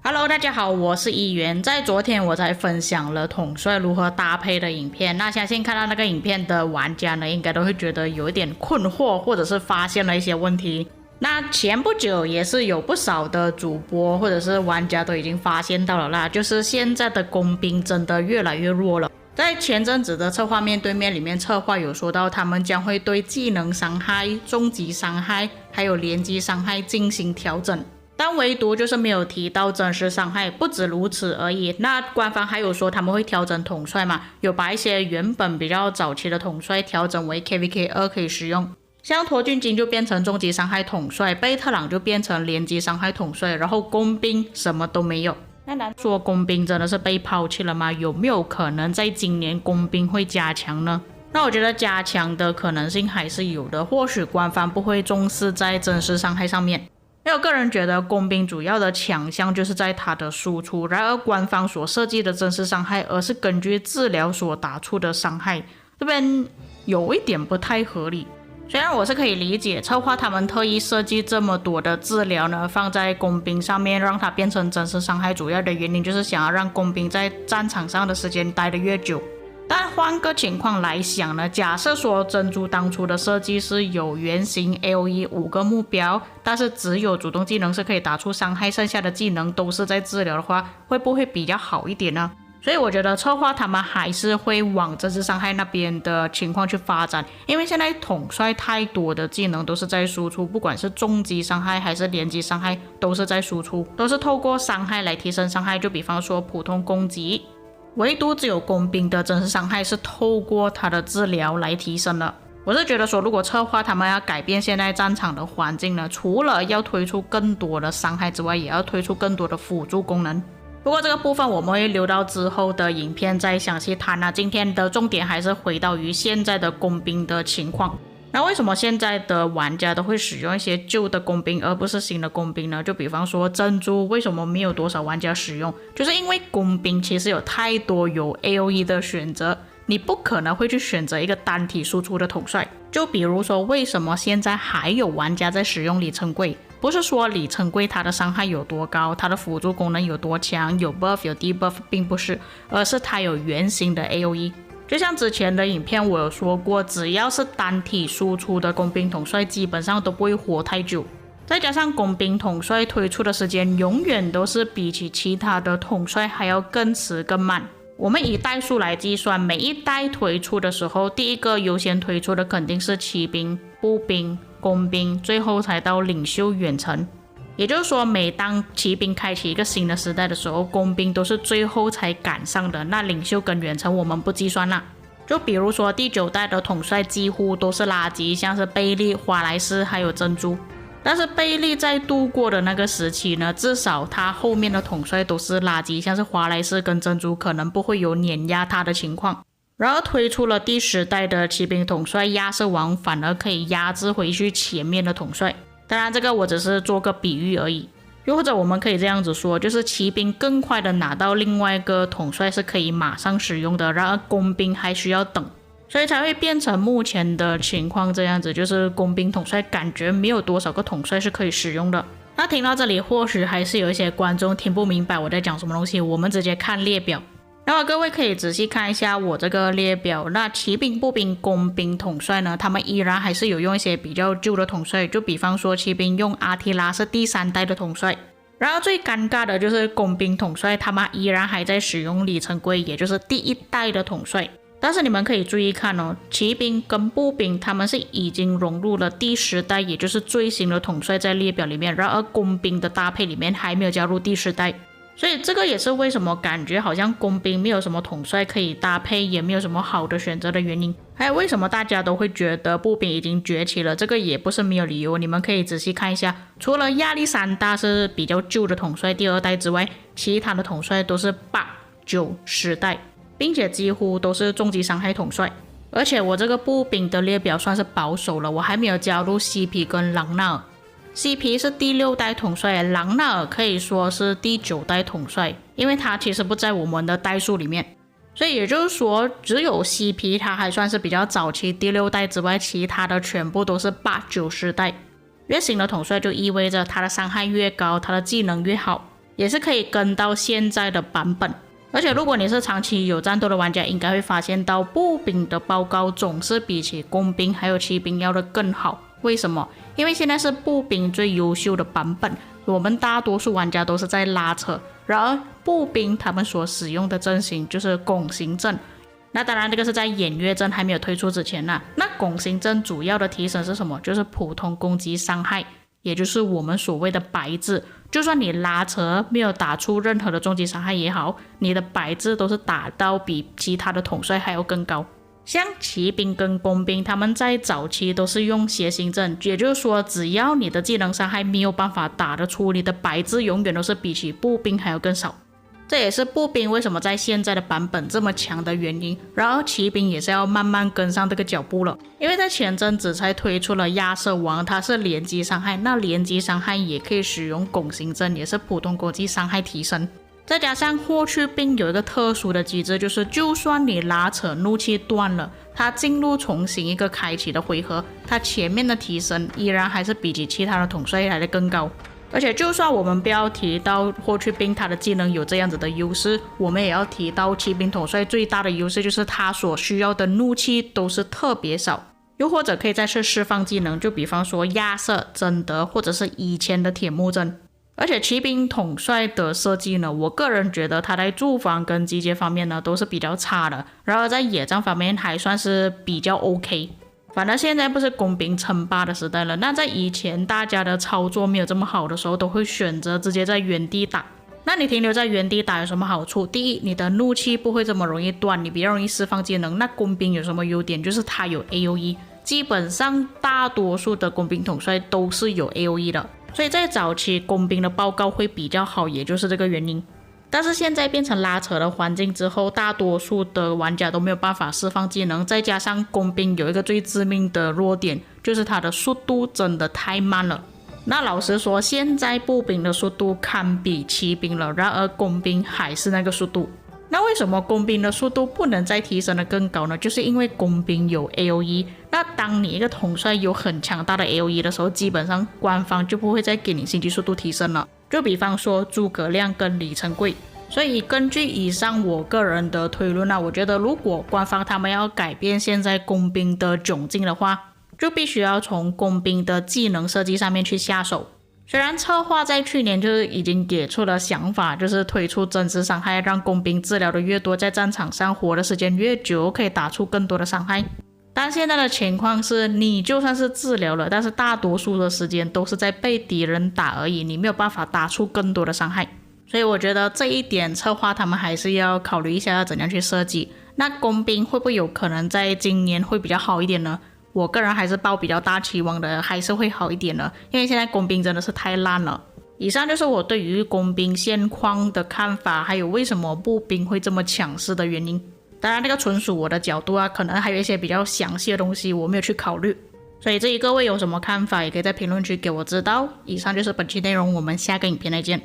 Hello，大家好，我是一元。在昨天我才分享了统帅如何搭配的影片，那相信看到那个影片的玩家呢，应该都会觉得有一点困惑，或者是发现了一些问题。那前不久也是有不少的主播或者是玩家都已经发现到了啦，就是现在的工兵真的越来越弱了。在前阵子的策划面对面里面，策划有说到他们将会对技能伤害、终极伤害还有连击伤害进行调整。但唯独就是没有提到真实伤害，不止如此而已。那官方还有说他们会调整统帅嘛，有把一些原本比较早期的统帅调整为 KVK2 可以使用，像驼俊金就变成终极伤害统帅，贝特朗就变成连击伤害统帅，然后工兵什么都没有。那难道说工兵真的是被抛弃了吗？有没有可能在今年工兵会加强呢？那我觉得加强的可能性还是有的，或许官方不会重视在真实伤害上面。因为我个人觉得工兵主要的强项就是在它的输出，然而官方所设计的真实伤害而是根据治疗所打出的伤害，这边有一点不太合理。虽然我是可以理解策划他们特意设计这么多的治疗呢放在工兵上面，让它变成真实伤害，主要的原因就是想要让工兵在战场上的时间待得越久。但换个情况来想呢，假设说珍珠当初的设计是有圆形 AOE 5个目标，但是只有主动技能是可以打出伤害，剩下的技能都是在治疗的话，会不会比较好一点呢？所以我觉得策划他们还是会往真实伤害那边的情况去发展，因为现在统帅太多的技能都是在输出，不管是终极伤害还是连击伤害都是在输出，都是透过伤害来提升伤害，就比方说普通攻击，唯独只有工兵的真实伤害是透过他的治疗来提升的。我是觉得说，如果策划他们要改变现在战场的环境呢，除了要推出更多的伤害之外，也要推出更多的辅助功能。不过这个部分我们会留到之后的影片再详细谈啊。今天的重点还是回到于现在的工兵的情况。那为什么现在的玩家都会使用一些旧的工兵而不是新的工兵呢？就比方说珍珠为什么没有多少玩家使用，就是因为工兵其实有太多有 AOE 的选择，你不可能会去选择一个单体输出的统帅。就比如说为什么现在还有玩家在使用里程柜，不是说里程柜它的伤害有多高，它的辅助功能有多强，有 buff 有 debuff， 并不是，而是它有圆形的 AOE。就像之前的影片我有说过，只要是单体输出的工兵统帅基本上都不会活太久，再加上工兵统帅推出的时间永远都是比起其他的统帅还要更迟更慢。我们以代数来计算，每一代推出的时候，第一个优先推出的肯定是骑兵、步兵、工兵，最后才到领袖远程。也就是说，每当骑兵开启一个新的时代的时候，工兵都是最后才赶上的，那领袖跟远程我们不计算啦。就比如说第9代的统帅几乎都是垃圾，像是贝利、华莱士还有珍珠。但是贝利在度过的那个时期呢，至少他后面的统帅都是垃圾，像是华莱士跟珍珠可能不会有碾压他的情况。然而推出了第10代的骑兵统帅亚瑟王，反而可以压制回去前面的统帅。当然这个我只是做个比喻而已，又或者我们可以这样子说，就是骑兵更快的拿到另外一个统帅是可以马上使用的，然而工兵还需要等，所以才会变成目前的情况这样子，就是工兵统帅感觉没有多少个统帅是可以使用的。那听到这里或许还是有一些观众听不明白我在讲什么东西，我们直接看列表。那么各位可以仔细看一下我这个列表，那骑兵、步兵、工兵统帅呢，他们依然还是有用一些比较旧的统帅，就比方说骑兵用阿提拉是第3代的统帅。然而最尴尬的就是工兵统帅，他们依然还在使用里程柜，也就是第1代的统帅。但是你们可以注意看哦，骑兵跟步兵他们是已经融入了第10代，也就是最新的统帅在列表里面，然而工兵的搭配里面还没有加入第10代。所以这个也是为什么感觉好像工兵没有什么统帅可以搭配，也没有什么好的选择的原因。还有为什么大家都会觉得步兵已经崛起了，这个也不是没有理由。你们可以仔细看一下，除了亚历山大是比较旧的统帅第2代之外，其他的统帅都是8、9、10代，并且几乎都是终极伤害统帅。而且我这个步兵的列表算是保守了，我还没有加入西皮跟朗纳尔。西皮是第6代统帅，朗纳尔可以说是第9代统帅，因为他其实不在我们的代数里面。所以也就是说，只有西皮它还算是比较早期第6代之外，其他的全部都是8、9、10代。越新的统帅就意味着他的伤害越高，他的技能越好。也是可以跟到现在的版本。而且如果你是长期有战斗的玩家，应该会发现到步兵的报告总是比起工兵还有骑兵要的更好。为什么？因为现在是步兵最优秀的版本，我们大多数玩家都是在拉扯，然而步兵他们所使用的阵型就是拱形阵。那当然这个是在偃月阵还没有推出之前啦。那拱形阵主要的提升是什么？就是普通攻击伤害，也就是我们所谓的白字。就算你拉扯没有打出任何的重击伤害也好，你的白字都是打到比其他的统帅还要更高。像骑兵跟工兵，他们在早期都是用谐星阵，也就是说只要你的技能伤害没有办法打得出，你的白字永远都是比起步兵还要更少。这也是步兵为什么在现在的版本这么强的原因。然而骑兵也是要慢慢跟上这个脚步了，因为在前阵子才推出了亚瑟王，它是连击伤害，那连击伤害也可以使用拱形阵，也是普通攻击伤害提升。再加上霍去病有一个特殊的机制，就是就算你拉扯怒气断了，它进入重新一个开启的回合，它前面的提升依然还是比起其他的统帅来的更高。而且就算我们不要提到霍去病他的技能有这样子的优势，我们也要提到骑兵统帅最大的优势就是他所需要的怒气都是特别少。又或者可以再次释放技能，就比方说亚瑟、贞德或者是以前的铁木真。而且骑兵统帅的设计呢，我个人觉得他在驻防跟集结方面呢都是比较差的，然而在野战方面还算是比较 OK。反正现在不是工兵称霸的时代了，那在以前大家的操作没有这么好的时候，都会选择直接在原地打。那你停留在原地打有什么好处？第一，你的怒气不会这么容易断，你比较容易释放技能。那工兵有什么优点？就是它有 AOE， 基本上大多数的工兵统帅都是有 AOE 的，所以在早期工兵的报告会比较好，也就是这个原因。但是现在变成拉扯的环境之后，大多数的玩家都没有办法释放技能，再加上工兵有一个最致命的弱点，就是它的速度真的太慢了。那老实说，现在步兵的速度堪比骑兵了，然而工兵还是那个速度。那为什么工兵的速度不能再提升得更高呢？就是因为工兵有 AOE， 那当你一个统帅有很强大的 AOE 的时候，基本上官方就不会再给你星级速度提升了。就比方说诸葛亮跟李成桂。所以根据以上我个人的推论我觉得如果官方他们要改变现在工兵的窘境的话，就必须要从工兵的技能设计上面去下手。虽然策划在去年就是已经给出了想法，就是推出真实伤害，让工兵治疗的越多，在战场上活的时间越久，可以打出更多的伤害。但现在的情况是，你就算是治疗了，但是大多数的时间都是在被敌人打而已，你没有办法打出更多的伤害。所以我觉得这一点策划他们还是要考虑一下要怎样去设计。那工兵会不会有可能在今年会比较好一点呢？我个人还是抱比较大期望的，还是会好一点的，因为现在工兵真的是太烂了。以上就是我对于工兵现况的看法，还有为什么步兵会这么强势的原因。当然这个纯属我的角度可能还有一些比较详细的东西我没有去考虑，所以至于各位有什么看法，也可以在评论区给我知道。以上就是本期内容，我们下个影片再见。